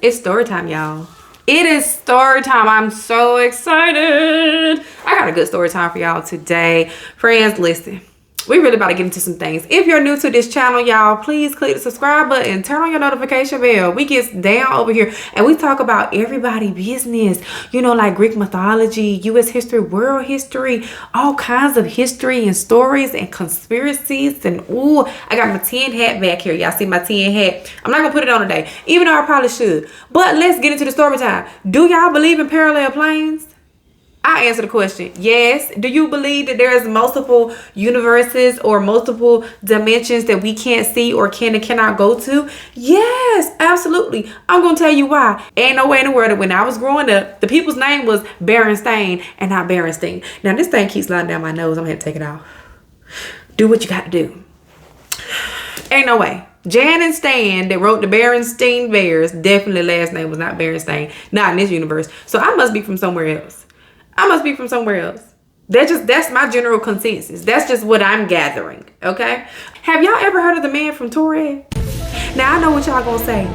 It's story time, y'all. It is story time. I'm so excited. I got a good story time for y'all today. Friends, listen. We really about to get into some things. If you're new to this channel, y'all, please click the subscribe button. Turn on your notification bell. We get down over here and we talk about everybody business. You know, like Greek mythology, U.S. history, world history, all kinds of history and stories and conspiracies. And ooh, I got my 10 hat back here. Y'all see my 10 hat? I'm not going to put it on today, even though I probably should. But let's get into the story time. Do y'all believe in parallel planes? I answer the question. Yes. Do you believe that there is multiple universes or multiple dimensions that we can't see or can and cannot go to? Yes, absolutely. I'm going to tell you why. Ain't no way in the world that when I was growing up, the people's name was Berenstain and not Berenstain. Now, this thing keeps sliding down my nose. I'm going to take it off. Do what you got to do. Ain't no way. Jan and Stan that wrote the Berenstain Bears, definitely last name was not Berenstain. Not in this universe. So I must be from somewhere else. That's my general consensus. That's just what I'm gathering. Okay. Have y'all ever heard of the man from Torre? Now I know what y'all gonna say.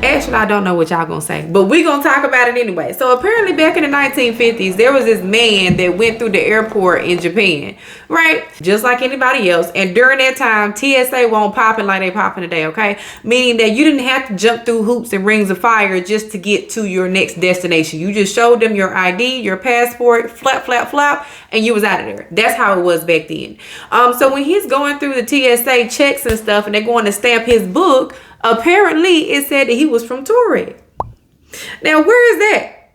Actually, I don't know what y'all gonna say, but we gonna talk about it anyway. So apparently back in the 1950s, there was this man that went through the airport in Japan, right? Just like anybody else. And during that time, TSA won't popping like they popping today, okay? Meaning that you didn't have to jump through hoops and rings of fire just to get to your next destination. You just showed them your ID, your passport, flap, flap, flap, and you was out of there. That's how it was back then. So when he's going through the TSA checks and stuff and they're going to stamp his book, apparently it said that he was from Torre. Now, where is that?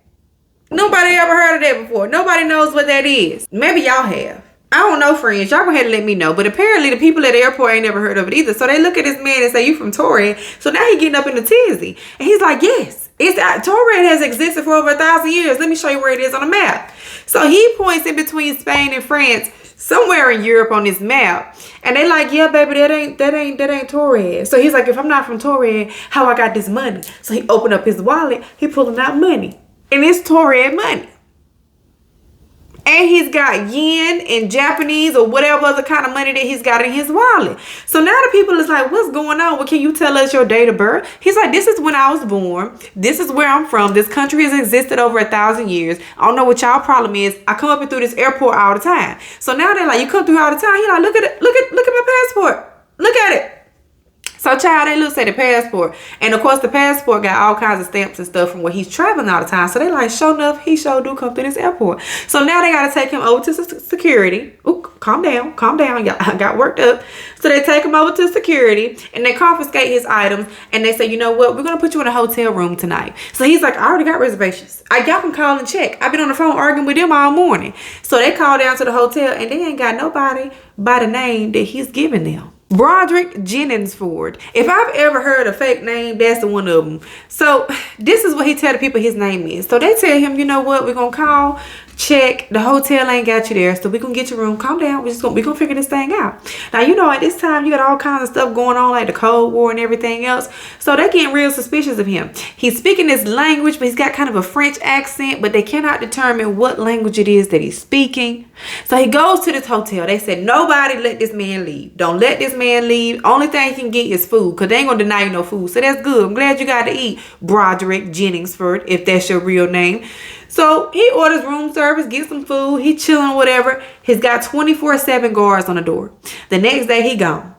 Nobody ever heard of that before. Nobody knows what that is. Maybe y'all have. I don't know, friends. Y'all go ahead and let me know. But apparently the people at the airport ain't never heard of it either. So they look at this man and say, you from Torre? So now he getting up in the tizzy. And he's like, yes. Torre has existed for over 1,000 years. Let me show you where it is on the map. So he points in between Spain and France, somewhere in Europe on this map. And they like, yeah, baby, that ain't Torre. So he's like, if I'm not from Torre, how I got this money? So he opened up his wallet. He pulling out money. And it's Torre money. And he's got yen and Japanese or whatever other kind of money that he's got in his wallet. So now the people is like, what's going on? Well, can you tell us your date of birth? He's like, this is when I was born. This is where I'm from. This country has existed over 1,000 years. I don't know what y'all problem is. I come up and through this airport all the time. So now they're like, you come through all the time. He's like, look at it. Look at my passport. Look at it. So child, they look at the passport. And of course the passport got all kinds of stamps and stuff from where he's traveling all the time. So they like, sure enough, he sure do come through this airport. So now they got to take him over to security. Ooh, calm down. Y'all, I got worked up. So they take him over to security and they confiscate his items. And they say, you know what? We're going to put you in a hotel room tonight. So he's like, I already got reservations. I got them call and check. I've been on the phone arguing with them all morning. So they call down to the hotel and they ain't got nobody by the name that he's giving them. Broderick Jenningsford. If I've ever heard a fake name, that's the one of them. So this is what he tell the people his name is. So they tell him, you know what, we're gonna call, check, the hotel ain't got you there, so we're gonna get your room. Calm down, we're gonna figure this thing out. Now, you know, at this time you got all kinds of stuff going on, like the Cold War and everything else. So they're getting real suspicious of him. He's speaking this language, but he's got kind of a French accent, but they cannot determine what language it is that he's speaking. So he goes to this hotel. They said, nobody let this man leave. Don't let this man leave. Only thing he can get is food, because they ain't gonna deny you no food. So that's good. I'm glad you got to eat, Broderick Jenningsford, if that's your real name. So he orders room service, gets some food, he chilling, whatever. He's got 24/7 guards on the door. The next day he gone.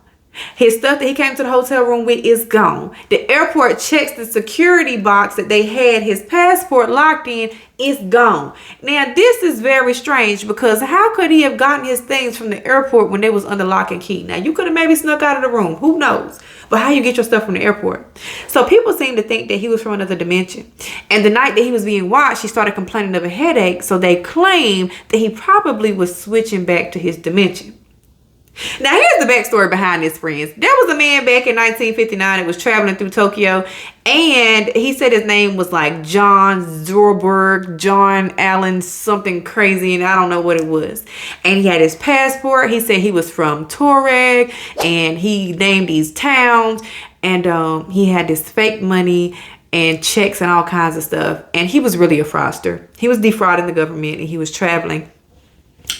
His stuff that he came to the hotel room with is gone. The airport checks the security box that they had his passport locked in. It's gone. Now, this is very strange because how could he have gotten his things from the airport when they was under lock and key? Now, you could have maybe snuck out of the room. Who knows? But how you get your stuff from the airport? So people seem to think that he was from another dimension. And the night that he was being watched, he started complaining of a headache. So they claim that he probably was switching back to his dimension. Now, here's the backstory behind this, friends. There was a man back in 1959 that was traveling through Tokyo, and he said his name was like John Zorberg, John Allen, something crazy, and I don't know what it was. And he had his passport. He said he was from Tuareg, and he named these towns, and he had this fake money and checks and all kinds of stuff. And he was really a fraudster. He was defrauding the government, and he was traveling.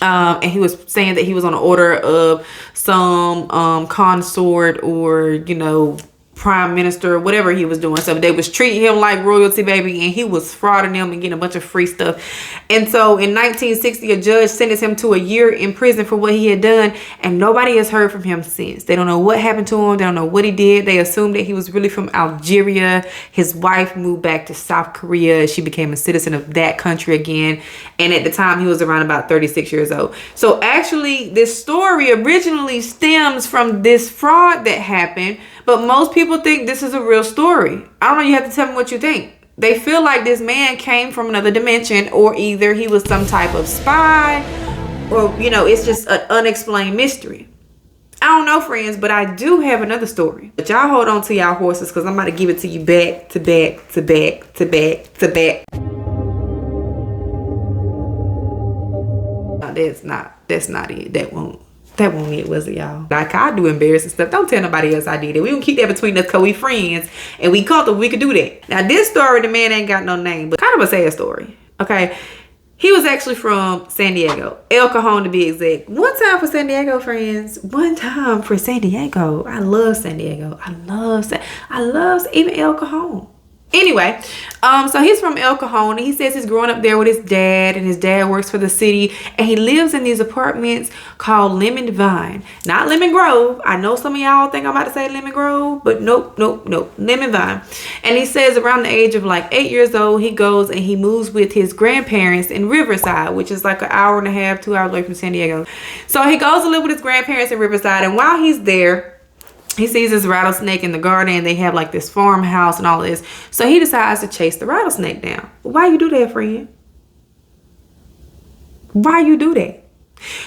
And he was saying that he was on the order of some consort or, you know, prime minister, whatever he was doing. So they was treating him like royalty, baby, and he was frauding them and getting a bunch of free stuff. And so in 1960, a judge sentenced him to a year in prison for what he had done, and nobody has heard from him since. They don't know what happened to him. They don't know what he did. They assumed that he was really from Algeria. His wife moved back to South Korea. She became a citizen of that country again. And at the time, he was around about 36 years old. So actually, this story originally stems from this fraud that happened, but most people think this is a real story. I don't know. You have to tell me what you think. They feel like this man came from another dimension, or either he was some type of spy, or, you know, it's just an unexplained mystery. I don't know, friends, but I do have another story. But y'all hold on to y'all horses, because I'm about to give it to you back to back to back to back to back. No, that's not it. That won't it, was it, y'all? Like, I do embarrassing stuff. Don't tell nobody else I did it. We gonna keep that between us because we friends and we comfortable. We could do that. Now, this story, the man ain't got no name, but kind of a sad story. Okay. He was actually from San Diego, El Cajon to be exact. One time for San Diego, friends. One time for San Diego. I love San Diego. I love even El Cajon. Anyway, so he's from El Cajon, and he says he's growing up there with his dad, and his dad works for the city, and he lives in these apartments called Lemon Vine, not Lemon Grove. I know some of y'all think I'm about to say Lemon Grove, but nope, Lemon Vine. And he says around the age of like 8 years old, he goes and he moves with his grandparents in Riverside, which is like an hour and a half, 2 hours away from San Diego. So he goes to live with his grandparents in Riverside, and while he's there, he sees this rattlesnake in the garden, and they have like this farmhouse and all this. So he decides to chase the rattlesnake down. Why you do that, friend? Why you do that?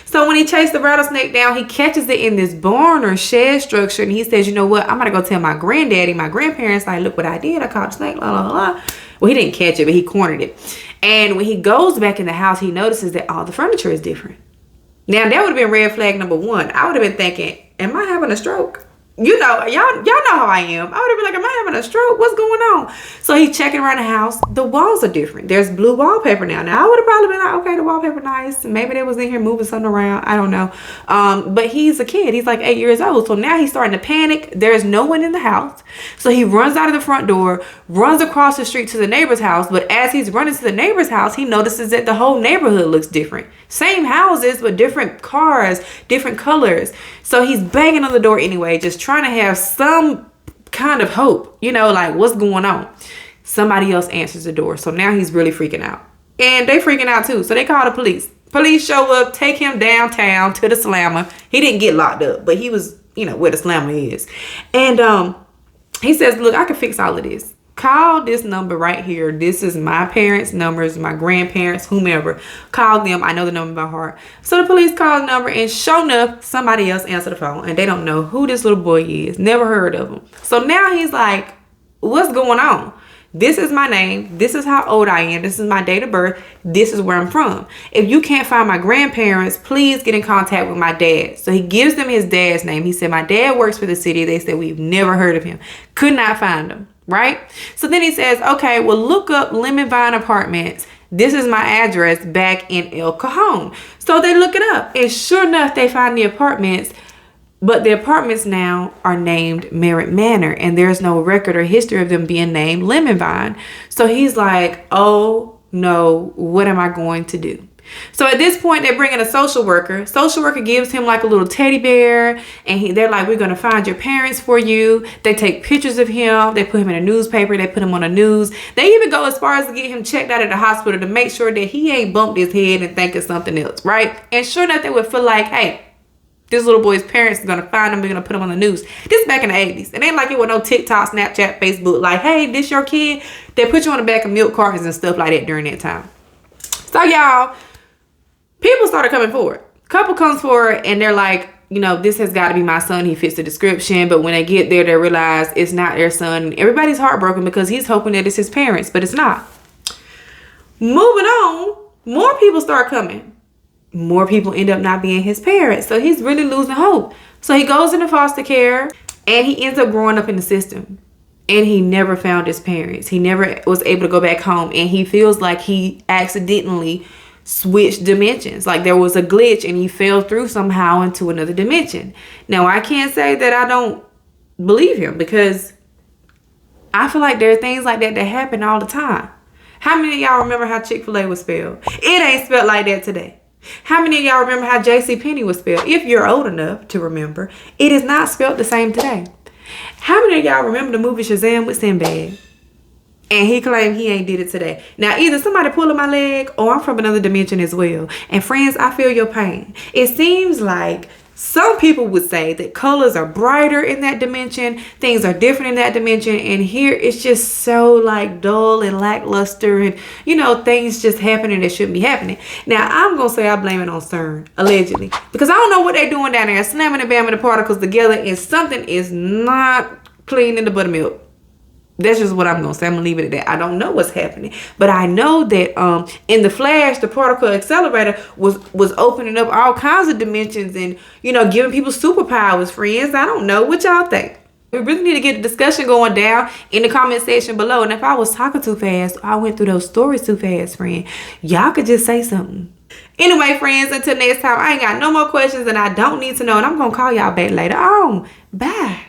So when he chased the rattlesnake down, he catches it in this barn or shed structure, and he says, you know what? I'm gonna go tell my granddaddy, my grandparents, like, look what I did. I caught the snake, blah, blah, blah. Well, he didn't catch it, but he cornered it. And when he goes back in the house, he notices that all the furniture is different. Now, that would have been red flag number one. I would have been thinking, am I having a stroke? You know, y'all know how I am. I would have been like, am I having a stroke? What's going on? So he's checking around the house. The walls are different. There's blue wallpaper now. Now, I would have probably been like, okay, the wallpaper nice. Maybe they was in here moving something around. I don't know. But he's a kid. He's like 8 years old. So now he's starting to panic. There's no one in the house. So he runs out of the front door, runs across the street to the neighbor's house. But as he's running to the neighbor's house, he notices that the whole neighborhood looks different. Same houses, but different cars, different colors. So he's banging on the door anyway, just trying to have some kind of hope, you know, like, what's going on? Somebody else answers the door. So now he's really freaking out. And they freaking out too. So they call the police. Police show up, take him downtown to the slammer. He didn't get locked up, but he was, you know, where the slammer is. And he says, look, I can fix all of this. Call this number right here. This is my parents' numbers, my grandparents, whomever. Call them. I know the number by heart. So the police call the number, and sure enough, somebody else answered the phone, and they don't know who this little boy is. Never heard of him. So now he's like, what's going on? This is my name. This is how old I am. This is my date of birth. This is where I'm from. If you can't find my grandparents, please get in contact with my dad. So he gives them his dad's name. He said, my dad works for the city. They said, we've never heard of him. Could not find him. Right? So then he says, okay, well, look up Lemon Vine Apartments. This is my address back in El Cajon. So they look it up, and sure enough, they find the apartments, but the apartments now are named Merritt Manor, and there's no record or history of them being named Lemon Vine. So he's like, oh no, what am I going to do? So at this point, they bring in a social worker. Social worker gives him like a little teddy bear, and they're like, we're going to find your parents for you. They take pictures of him. They put him in a newspaper. They put him on the news. They even go as far as to get him checked out at the hospital to make sure that he ain't bumped his head and think it's something else, right? And sure enough, they would feel like, hey, this little boy's parents are going to find him. We're going to put him on the news. This is back in the 80s. It ain't like it was no TikTok, Snapchat, Facebook. Like, hey, this your kid? They put you on the back of milk cartons and stuff like that during that time. So, y'all, people started coming forward. Couple comes forward, and they're like, you know, this has got to be my son. He fits the description. But when they get there, they realize it's not their son. Everybody's heartbroken because he's hoping that it's his parents, but it's not. Moving on, more people start coming. More people end up not being his parents. So he's really losing hope. So he goes into foster care, and he ends up growing up in the system. And he never found his parents. He never was able to go back home. And he feels like he accidentally switched dimensions. Like there was a glitch and he fell through somehow into another dimension. Now, I can't say that I don't believe him, because I feel like there are things like that that happen all the time. How many of y'all remember how Chick-fil-A was spelled? It ain't spelled like that today. How many of y'all remember how JCPenney was spelled? If you're old enough to remember, it is not spelled the same today. How many of y'all remember the movie Shazam with Sinbad? And he claimed he ain't did it today. Now, either somebody pulling my leg or I'm from another dimension as well. And friends, I feel your pain. It seems like some people would say that colors are brighter in that dimension. Things are different in that dimension. And here it's just so like dull and lackluster. And, you know, things just happening that shouldn't be happening. Now, I'm going to say I blame it on CERN, allegedly. Because I don't know what they're doing down there. Slamming and bamming the particles together. And something is not clean in the buttermilk. That's just what I'm going to say. I'm going to leave it at that. I don't know what's happening. But I know that in the Flash, the particle accelerator was opening up all kinds of dimensions and, you know, giving people superpowers, friends. I don't know. What y'all think? We really need to get a discussion going down in the comment section below. And if I was talking too fast, I went through those stories too fast, friend, y'all could just say something. Anyway, friends, until next time, I ain't got no more questions and I don't need to know. And I'm going to call y'all back later on. Bye.